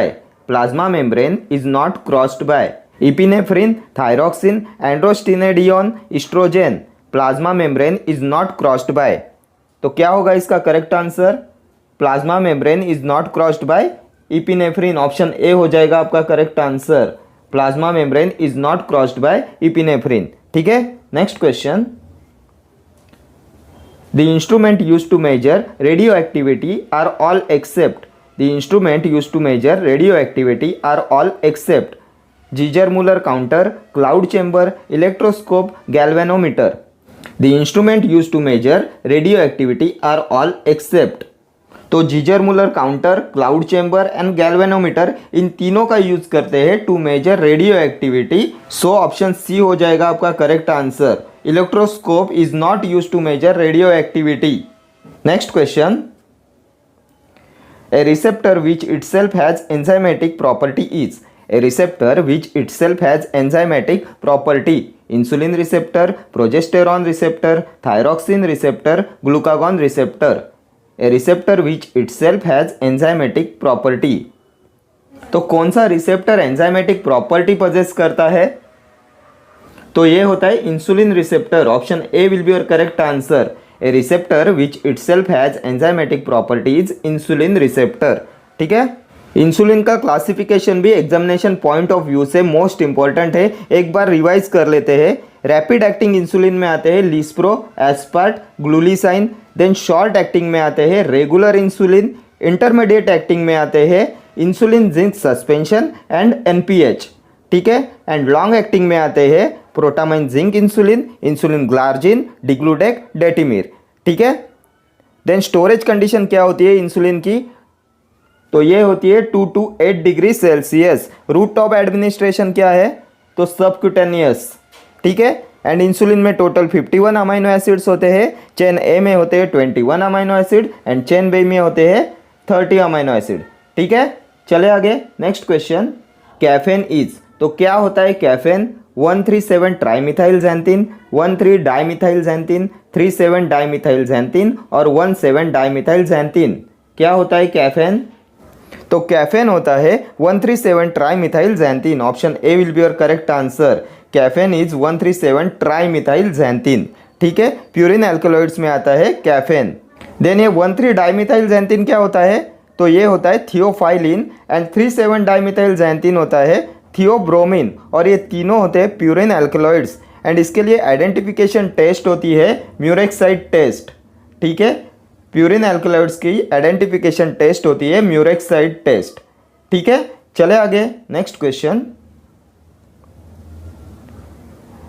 S1: plasma membrane is not crossed by epinephrine, thyroxine, androstenedione, estrogen। plasma membrane is not crossed by, तो क्या होगा इसका correct answer? Plasma membrane is not crossed by epinephrine. Option A हो जाएगा आपका correct answer. Plasma membrane is not crossed by epinephrine, ठीक है। Next question, The instrument used to measure radioactivity are all except, the instrument used to measure radioactivity are all except Ziegler-Muller counter, cloud chamber, electroscope, galvanometer। The instrument used to measure radioactivity are all except, तो Geiger Muller counter, cloud chamber and galvanometer, इन तीनों का use करते हैं to measure radio activity. So option C हो जाएगा आपका correct answer. Electroscope is not use to measure radio activity. Next question, a receptor which itself has enzymatic property is. A receptor which itself has enzymatic property. Insulin receptor, progesterone receptor, thyroxine receptor, glucagon receptor. A receptor which itself has enzymatic property. तो कौन सा receptor enzymatic property possess करता है? तो ये होता है insulin receptor. Option A will be your correct answer. A receptor which itself has enzymatic property is insulin receptor. ठीक है, इंसुलिन का क्लासिफिकेशन भी एग्जामिनेशन पॉइंट ऑफ व्यू से मोस्ट इंपॉर्टेंट है, एक बार रिवाइज कर लेते हैं। रैपिड एक्टिंग इंसुलिन में आते हैं lispro, aspart, glulisine. Then short acting में आते हैं रेगुलर इंसुलिन। इंटरमीडिएट एक्टिंग में आते हैं insulin zinc suspension and NPH. ठीक है, एंड लॉन्ग एक्टिंग में आते हैं protamine zinc insulin, insulin glargine, degludec, detemir. ठीक है, देन स्टोरेज कंडीशन क्या होती है इंसुलिन की? तो ये होती है 2 to 8 degree Celsius. Route of administration क्या है? तो सबक्यूटेनियस। ठीक है, एंड इंसुलिन में टोटल 51 अमाइनो एसिड्स होते हैं। चेन ए में होते हैं 21 amino acid and chain B में होते हैं 30 अमाइनो एसिड। ठीक है, चले आगे। Next question, caffeine is. तो क्या होता है कैफेन? 137 ट्राइमिथाइलजैंथिन, 13 डाइमिथाइलजैंथिन, 37 डाइमिथाइलजैंथिन और 17 डाइमिथाइलजैंथिन। क्या होता है कैफेन? तो कैफेन होता है 137 trimethylxanthine. Option A will be your correct answer. Caffeine is 137 trimethylxanthine. ठीक है, प्यूरिन एल्कलॉइड्स में आता है कैफेन। देन ये 13 डाइमिथाइलजैंथिन क्या होता है? तो ये होता है थियोफाइलिन एंड 37 डाइमिथाइलजैंथिन होता है थियोब्रोमिन, और ये तीनों होते हैं प्यूरिन एल्कलॉइड्स। एंड इसके लिए आइडेंटिफिकेशन टेस्ट होती है म्यूरेक्साइड टेस्ट। ठीक है, प्यूरिन एल्कलॉइड्स की आइडेंटिफिकेशन टेस्ट होती है म्यूरेक्साइड टेस्ट। ठीक है, चले आगे। Next question,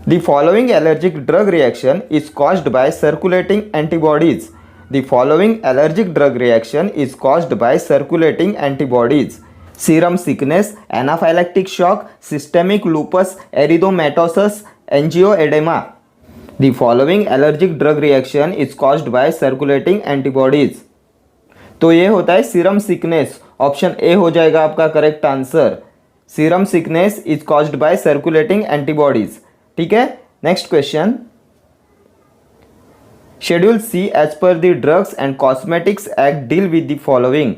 S1: the following allergic drug reaction is caused by circulating antibodies. The following allergic drug reaction is caused by circulating antibodies. Serum sickness, anaphylactic shock, systemic lupus erythematosus, angioedema. The following allergic drug reaction is caused by circulating antibodies. तो ये होता है serum sickness. Option A हो जाएगा आपका correct answer. Serum sickness is caused by circulating antibodies. ठीक है, next question, schedule C as per the drugs and cosmetics act deal with the following.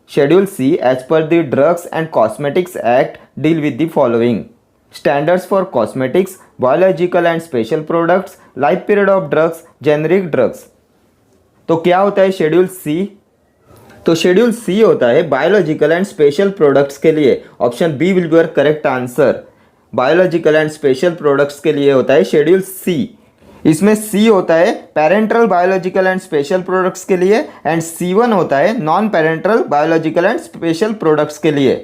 S1: Schedule C as per the drugs and cosmetics act deal with the following. Standards for cosmetics, biological and special products, life period of drugs, generic drugs. तो क्या होता है schedule सी? तो schedule सी होता है biological and special products के लिए। Option B will be your correct answer. Biological and special products के लिए होता है शेड्यूल सी। इसमें सी होता है parental biological and special products के लिए एंड C1 होता है non parental biological and special products के लिए।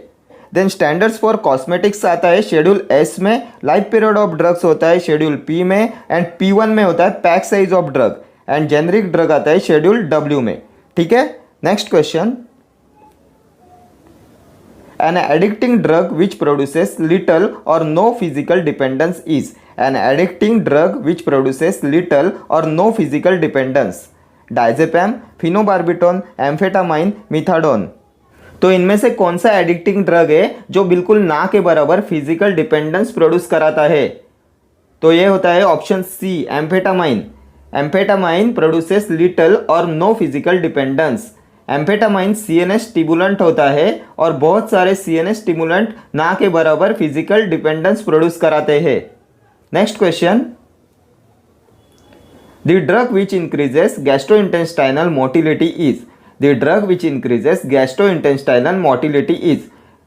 S1: देन स्टैंडर्ड्स फॉर कॉस्मेटिक्स आता है शेड्यूल एस में। लाइफ पीरियड ऑफ ड्रग्स होता है शेड्यूल पी में एंड P1 में होता है pack size of drug and generic drug आता है शेड्यूल डब्ल्यू में। ठीक है, next question, an addicting drug which produces little or no physical dependence is. An addicting drug which produces little or no physical dependence. Diazepam, phenobarbitone, amphetamine, methadone. तो इनमें से कौन सा एडिक्टिंग ड्रग है जो बिल्कुल ना के बराबर फिजिकल डिपेंडेंस प्रोड्यूस कराता है? तो ये होता है option C amphetamine. Amphetamine produces little or no physical dependence. Amphetamine CNS stimulant होता है और बहुत सारे CNS स्टिमुलेंट ना के बराबर फिजिकल डिपेंडेंस प्रोड्यूस कराते हैं। Next question, the drug which increases gastrointestinal motility is. The drug which increases gastrointestinal motility is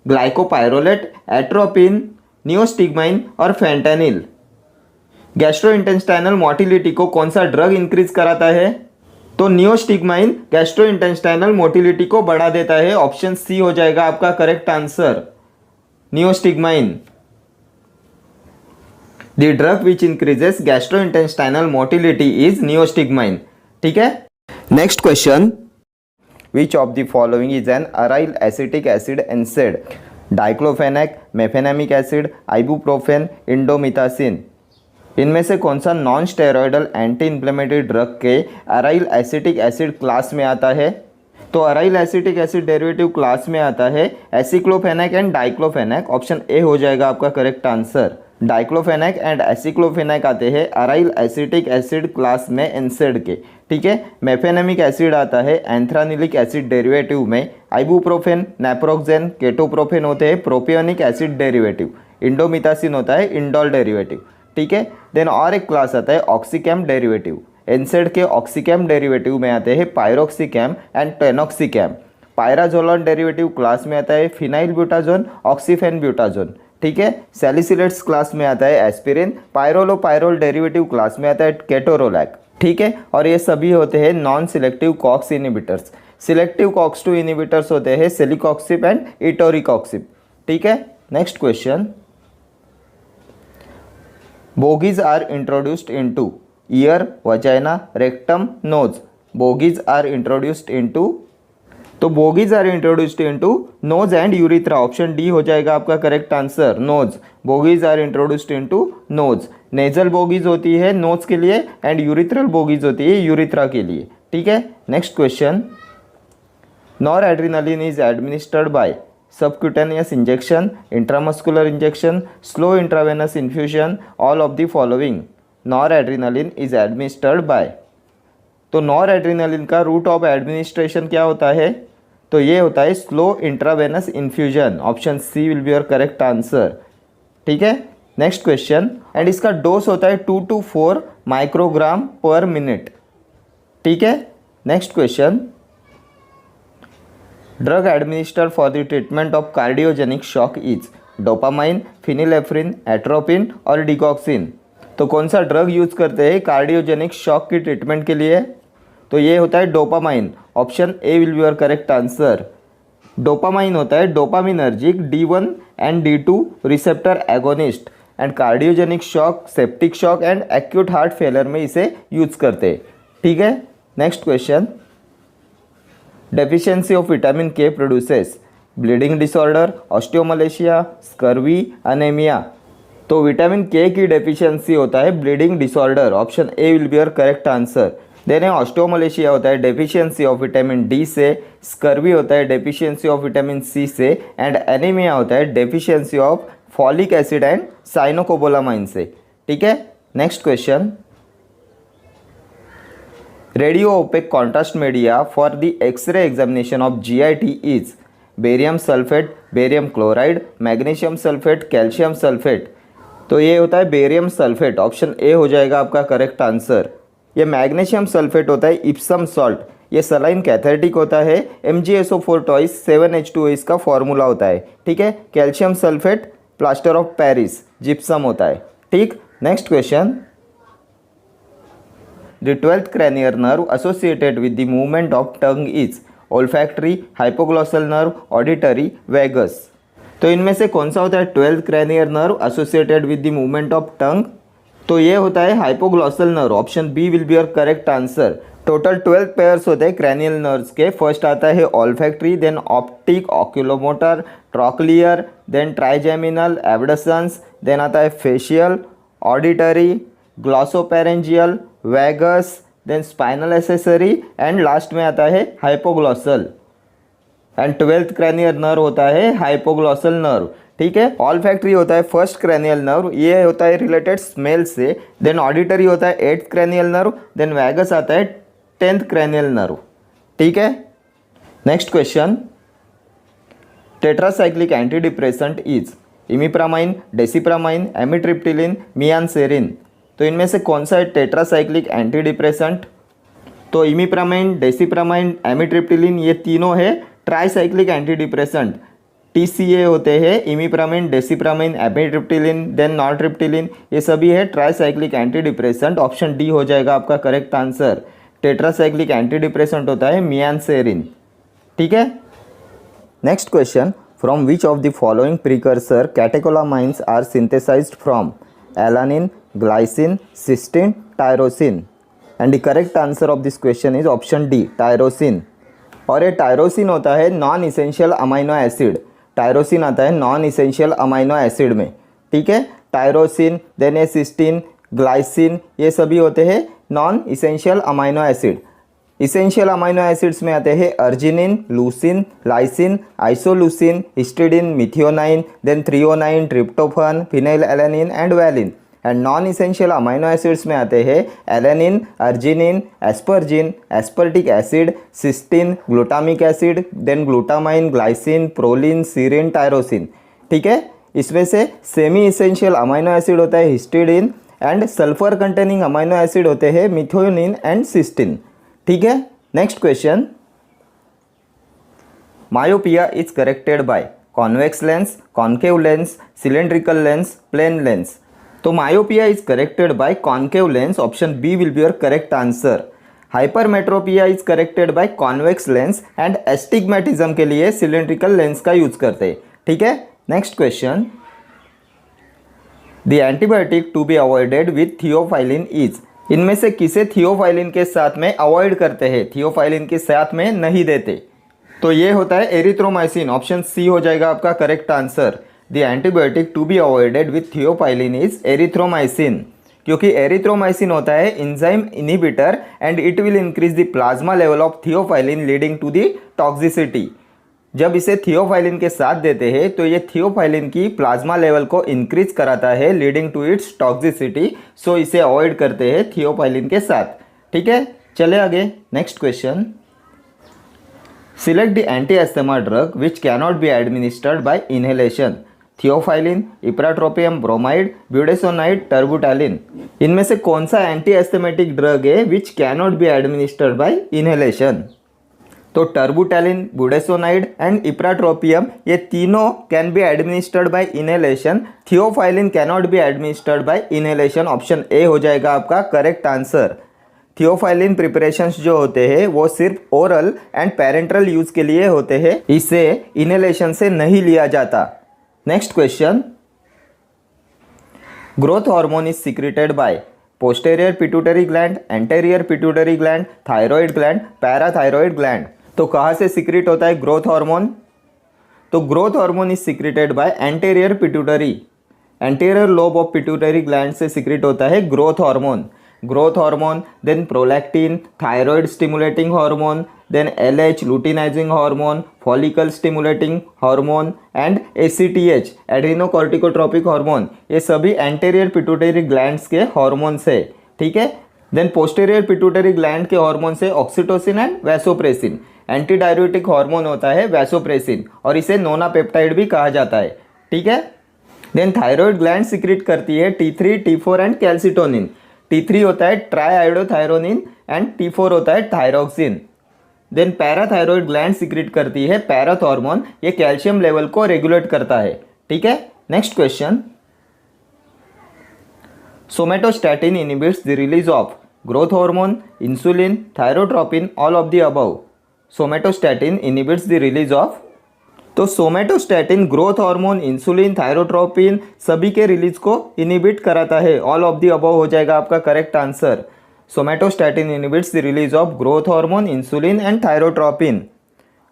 S1: glycopyrrolate, atropine, neostigmine और fentanyl। गैस्ट्रोइंटेस्टाइनल मोटिलिटी को कौन सा ड्रग इंक्रीज कराता है? तो नियोस्टिग्माइन गैस्ट्रोइंटेस्टाइनल मोटिलिटी को बढ़ा देता है। ऑप्शन सी हो जाएगा आपका correct answer, neostigmine. The drug which increases gastrointestinal motility is neostigmine. ठीक है, next question, which of the following is an aryl acetic acid NSAID? Diclofenac, mefenamic acid, ibuprofen, indomethacin. इनमें से कौन सा non steroidal anti inflammatory drug के aryl acetic acid class में आता है? तो aryl acetic acid derivative class में आता है aceclofenac and diclofenac. Option A हो जाएगा आपका correct answer. Diclofenac and aceclofenac आते हैं अराइल एसिटिक एसिड क्लास में NSAID के, ठीक है। मेफेनेमिक एसिड आता है एंथ्रानिलिक एसिड डेरिवेटिव में। आइबुप्रोफेन, नेप्रोक्सेन, केटोप्रोफेन होते हैं प्रोपियोनिक एसिड डेरिवेटिव। इंडोमिथासिन होता है इंडोल डेरिवेटिव, ठीक है। देन और एक क्लास आता है ऑक्सीकैम डेरिवेटिव। NSAID के ऑक्सीकैम डेरिवेटिव में आते हैं पायरोक्सीकैम एंड टेनोक्सीकैम। पायराजोलोन डेरिवेटिव क्लास में आता है फिनाइल ब्यूटाजोन, ऑक्सीफेन ब्यूटाजोन, ठीक है। सैलिसिलेट्स क्लास में आता है एस्पिरिन। पायरोलो डेरिवेटिव क्लास में आता है केटोरोलैक, ठीक है। और ये सभी होते हैं non selective COX inhibitors. Selective COX two inhibitors होते हैं सेलिकॉक्सिब एंड इटोरिकॉक्सिब, ठीक है। Next question, bogies are introduced into ear, vagina, rectum, nose. bogies are introduced into, तो bogies are introduced into nose and urethra। Option D हो जाएगा आपका correct answer, nose. bogies are introduced into nose। Nasal bogies होती है knows के लिए and urethral bogies होती है यूरिथ्रा के लिए, ठीक है। Next question, noradrenaline is administered bye subcutaneous injection, intramuscular injection, slow intravenous infusion, all of the following। Noradrenaline is administered by, तो नॉरएड्रेनालिन का रूट ऑफ एडमिनिस्ट्रेशन क्या होता है? तो ये होता है slow intravenous infusion. Option C will be your correct answer, ठीक है। नेक्स्ट क्वेश्चन, एंड इसका डोज होता है 2 to 4 माइक्रोग्राम पर मिनट, ठीक है। Next question, drug administered for the treatment of cardiogenic shock is dopamine, phenylephrine, atropine और digoxin. तो कौन सा ड्रग यूज करते हैं कार्डियोजेनिक शॉक की ट्रीटमेंट के लिए? तो ये होता है dopamine. Option A will be your correct answer. Dopamine होता है dopaminergic D1 and D2 receptor agonist and cardiogenic shock, septic shock and acute heart failure में इसे यूज करते हैं, ठीक है। Next question, deficiency of vitamin K produces bleeding disorder, osteomalacia, scurvy, anaemia. तो vitamin K की डेफिशिएंसी होता है bleeding disorder. Option A will be your correct answer. Then osteomalacia होता है डेफिशिएंसी ऑफ विटामिन डी से, स्कर्वी होता है deficiency of vitamin C से एंड एनीमिया होता है deficiency of folic acid and cyanocobalamin से, ठीक है। Next question, radio opaque contrast media for the X-ray examination of GIT is barium sulphate, barium chloride, magnesium sulphate, calcium sulphate. तो ये होता है बेरियम सल्फेट। ऑप्शन ए हो जाएगा आपका करेक्ट आंसर। ये मैग्नीशियम सल्फेट होता है इप्सम सॉल्ट, ये सलाइन कैथेटिक होता है। MgSO4 टॉइस 7H2O इसका फॉर्मूला होता है, ठीक है। Calcium sulphate plaster of Paris gypsum होता है, ठीक। Next question, the 12th cranial nerve associated with the movement of tongue is olfactory, hypoglossal nerve, auditory, vagus। तो इनमें से कौन सा होता है 12th cranial nerve associated with the movement of tongue? तो ये होता है hypoglossal nerve. Option B will be your correct answer. Total 12 pairs होते हैं क्रैनियल नर्व्स के। फर्स्ट आता है olfactory, then optic, oculomotor, trochlear, then trigeminal, abducens, then आता है facial, auditory, glossopharyngeal, vagus, then spinal accessory and last में आता है hypoglossal. And 12th cranial nerve होता है हाइपोग्लॉसल नर्व, ठीक है। ऑल्फैक्टरी होता है फर्स्ट क्रैनियल नर्व, ये होता है रिलेटेड स्मेल से। देन ऑडिटरी होता है 8th cranial nerve, then vagus आता है 10th क्रैनियल नर्व, ठीक है। Next question, tetracyclic anti depressant is imipramine, desipramine, amitriptyline, mianserin. तो इनमें से कौन सा है टेट्रासाइक्लिक एंटी डिप्रेसेंट? तो इमिप्रामाइन, डेसिप्रामाइन, एमिट्रिप्टिलिन ये तीनों है ट्राईसाइक्लिक एंटी डिप्रेसेंट। TCA होते हैं इमिप्रामाइन, डेसिप्रामाइन, एमिट्रिप्टिलिन, देन नॉरट्रिप्टिलिन, ये सभी है tricyclic anti depressant. Option D हो जाएगा आपका correct answer. Tetracyclic anti depressant होता है मियानसेरिन, ठीक है। Next question, from which of the following precursor catecholamines are synthesised from? Alanine, glycine, cysteine, tyrosine, and the correct answer of this question is option D, tyrosine। और ये tyrosine होता है non essential amino acid. Tyrosine आता है non essential amino acid में, ठीक है। Tyrosine, then ये सिस्टीन, ग्लाइसिन, ये सभी होते हैं non essential amino acid. Essential amino acids में आते हैं arginine, leucine, lysine, isoleucine, histidine, methionine, then threonine, tryptophan, phenylalanine and valine. And non essential amino acids में आते हैं alanine, arginine, asparagine, aspartic acid, cysteine, glutamic acid, then glutamine, glycine, proline, सीरिन, tyrosine, ठीक है। इसमें से सेमी इसेंशियल अमाइनो एसिड होता है histidine and sulphur containing amino acid होते हैं मिथ्योनिन एंड सिस्टीन, ठीक है। Next question, myopia is corrected by convex lens, concave lens, cylindrical lens, plane lens. तो myopia is corrected by concave lens, option B will be your correct answer. Hypermetropia is corrected by convex lens and astigmatism के लिए cylindrical lens का use करते हैं, ठीक है। Next question, the antibiotic to be avoided with theophylline is. इनमें से किसे थियोफाइलिन के साथ में अवॉइड करते हैं, थियोफाइलिन के साथ में नहीं देते? तो ये होता है एरिथ्रोमाइसिन, ऑप्शन सी हो जाएगा आपका correct answer. The antibiotic to be avoided with theophylline is erythromycin, क्योंकि एरिथ्रोमाइसिन होता है enzyme inhibitor and it will increase the plasma level of theophylline leading to the toxicity. जब इसे थियोफाइलिन के साथ देते हैं तो ये थियोफाइलिन की प्लाज्मा लेवल को इंक्रीज कराता है लीडिंग टू इट्स टॉक्सिसिटी, सो इसे अवॉइड करते हैं थियोफाइलिन के साथ, ठीक है। चले आगे, next question, select the anti asthma drug which cannot be administered by inhalation. Theophylline, ipratropium bromide, budesonide, terbutaline. इनमें से कौन सा एंटी एस्थमेटिक ड्रग है which cannot be administered by inhalation? तो टर्बुटैलिन, ब्यूडेसोनाइड एंड इप्राट्रोपियम, ये तीनों can be administered by inhalation. Theophylline cannot be administered by inhalation, option A हो जाएगा आपका करेक्ट आंसर। थियोफाइलिन प्रिपरेशंस जो होते हैं वो सिर्फ ओरल एंड पेरेंट्रल यूज के लिए होते हैं, इसे इनहेलेशन से नहीं लिया जाता। Next question, growth hormone is secreted by posterior pituitary gland, anterior pituitary gland, thyroid gland, parathyroid gland. तो कहाँ से सिक्रेट होता है ग्रोथ हार्मोन? तो growth hormone is secreted by anterior pituitary, anterior lobe of pituitary gland से secrete होता है growth hormone. Growth hormone, then prolactin, thyroid stimulating hormone, then LH luteinizing hormone, follicle stimulating hormone and ACTH adrenocorticotropic hormone, ये सभी anterior pituitary glands के hormones है, ठीक है। Then posterior pituitary gland के हार्मोन से oxytocin and vasopressin. Anti diuretic hormone होता है वैसोप्रेसिन और इसे नोना पेप्टाइड भी कहा जाता है, ठीक है। देन थायराइड ग्लैंड सिक्रेट करती है T3, T4 and calcitonin. T3 होता है ट्राईआयोडोथायरोनिन एंड T4 होता है thyroxine. Then parathyroid gland secrete करती है पैराथॉर्मोन, ये कैल्शियम लेवल को रेगुलेट करता है, ठीक है। Next question, somatostatin inhibits the release of growth hormone, insulin, thyrotropin, all of the above. Somatostatin inhibits the release of, तो somatostatin growth hormone, insulin, thyrotropin सभी के रिलीज को इनहिबिट कराता है, ऑल ऑफ द अबव हो जाएगा आपका correct answer. Somatostatin inhibits the release of growth hormone, insulin and thyrotropin.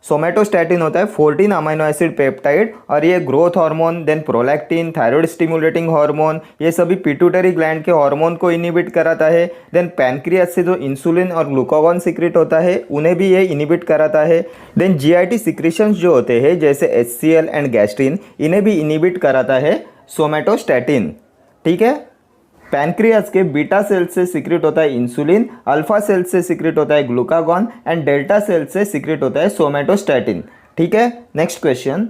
S1: Somatostatin होता है 14 अमीनो एसिड पेप्टाइड और ये growth hormone, then prolactin, thyroid stimulating hormone, ये सभी पिट्यूटरी ग्लैंड के हार्मोन को इनहिबिट कराता है। देन पैनक्रियास से जो इंसुलिन और ग्लूकागॉन सिक्रेट होता है उन्हें भी ये इनहिबिट कराता है। देन GIT सिक्रेशंस जो होते हैं जैसे HCl एंड गैस्ट्रिन, इन्हें भी इनहिबिट कराता है सोमेटोस्टैटिन, ठीक है। पैनक्रियास के बीटा सेल से सिक्रेट होता है इंसुलिन, अल्फा सेल से सिक्रेट होता है ग्लूकागॉन एंड डेल्टा सेल से सिक्रेट होता है सोमेटोस्टैटिन, ठीक है। Next question,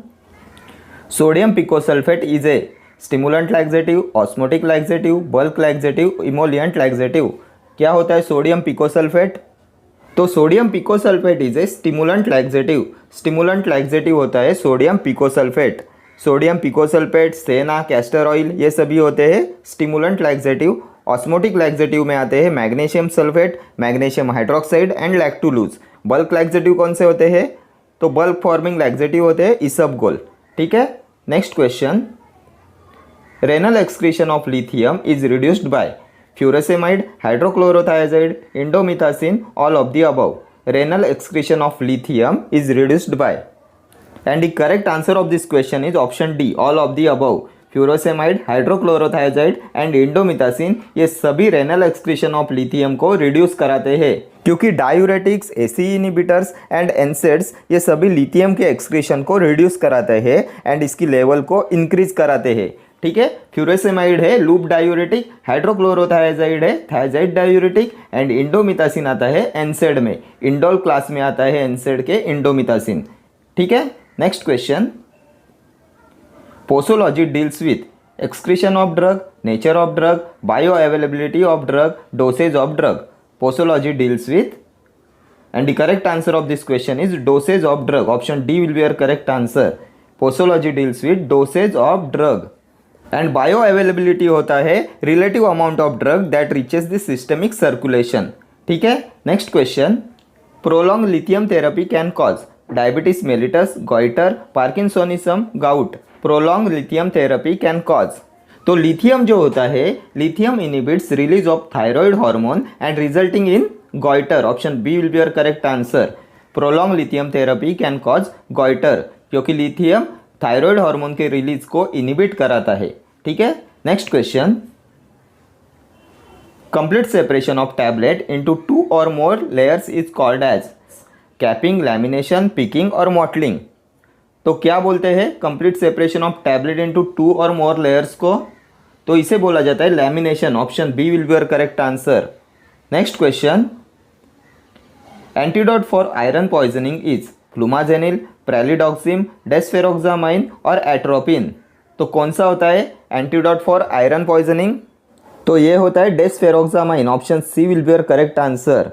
S1: sodium picosulphate is a stimulant laxative, osmotic laxative, bulk laxative, emollient laxative. क्या होता है सोडियम पिकोसल्फेट? तो sodium picosulphate is a stimulant laxative. Stimulant laxative होता है sodium picosulphate. Sodium picosulphate, senna, castor oil, ये सभी होते हैं स्टिमुलेंट लैक्सेटिव। ऑस्मोटिक लैक्सेटिव में आते हैं magnesium sulphate, magnesium hydroxide and lactulose. Bulk laxative कौन से होते हैं? तो बल्क फॉर्मिंग लैक्सेटिव होते हैं इसबगोल, ठीक है। Next question, renal excretion of lithium is reduced by furosemide, hydrochlorothiazide, indomethacin, all of the above. renal excretion of lithium is reduced by? And the correct answer of this question is option D, all of the above. Furosemide, hydrochlorothiazide and indomethacin ये सभी renal excretion of lithium को reduce कराते हैं, क्योंकि diuretics, ACE inhibitors and NSAIDs ये सभी lithium के excretion को रिड्यूस कराते हैं एंड इसकी लेवल को इंक्रीज कराते हैं। ठीक है, फ्यूरोसेमाइड है लूप डायूरेटिक, हाइड्रोक्लोरोथायोजाइड है थायोजाइड डायूरेटिक एंड इंडोमिथासिन आता है एनसेड में, इंडोल क्लास में आता है एनसेड के इंडोमिथासिन। ठीक है, next question. Posology deals with excretion of drug, nature of drug, bioavailability of drug, dosage of drug. Posology deals with, and the correct answer of this question is dosage of drug. Option D will be your correct answer. Posology deals with dosage of drug. And bioavailability होता है relative amount of drug that reaches the systemic circulation. ठीक है, next question. Prolonged lithium therapy can cause diabetes mellitus, goiter, Parkinsonism, gout. Prolong lithium therapy can cause. तो lithium जो होता है, lithium inhibits release of thyroid hormone and resulting in goitre. Option B will be your correct answer. Prolong lithium therapy can cause goitre, क्योंकि lithium thyroid hormone के release को inhibit कराता है। ठीक है, next question. Complete separation of tablet into 2 और more layers is called as capping, lamination, picking और mottling. तो क्या बोलते हैं complete separation of tablet into 2 और मोर लेयर्स को? तो इसे बोला जाता है lamination. Option B will be your correct answer. Next question. Antidote for iron poisoning is flumazenil, pralidoxime, desferrioxamine और एट्रोपिन। तो कौन सा होता है एंटीडोट फॉर आयरन पॉइजनिंग? तो ये होता है desferrioxamine. Option C will be your correct answer.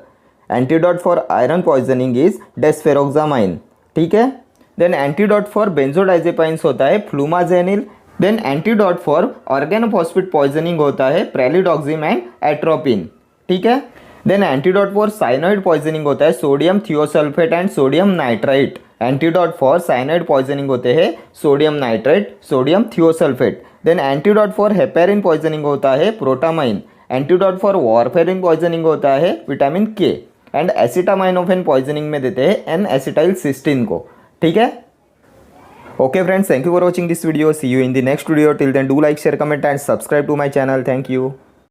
S1: Antidote for iron poisoning is desferrioxamine. ठीक है, देन एंटीडोट फॉर बेंजोडाइजेपाइंस होता है flumazenil. Then antidote for organophosphate poisoning होता है प्रेलिडॉक्सिम एंड एट्रोपिन। ठीक है, then antidote for cyanide poisoning होता है sodium thiosulphate and sodium nitrite. Antidote for cyanide poisoning होते हैं sodium nitrite, sodium thiosulphate. Then antidote for heparin poisoning होता है protamine. Antidote for warfarin poisoning होता है विटामिन के। एंड एसिटामाइनोफेन पॉइजनिंग में देते हैं एन एसिटाइल सिस्टीन को। ठीक है, okay friends, thank you for watching this video. See you in the next video. Till then do like, share, comment and subscribe to my channel. Thank you.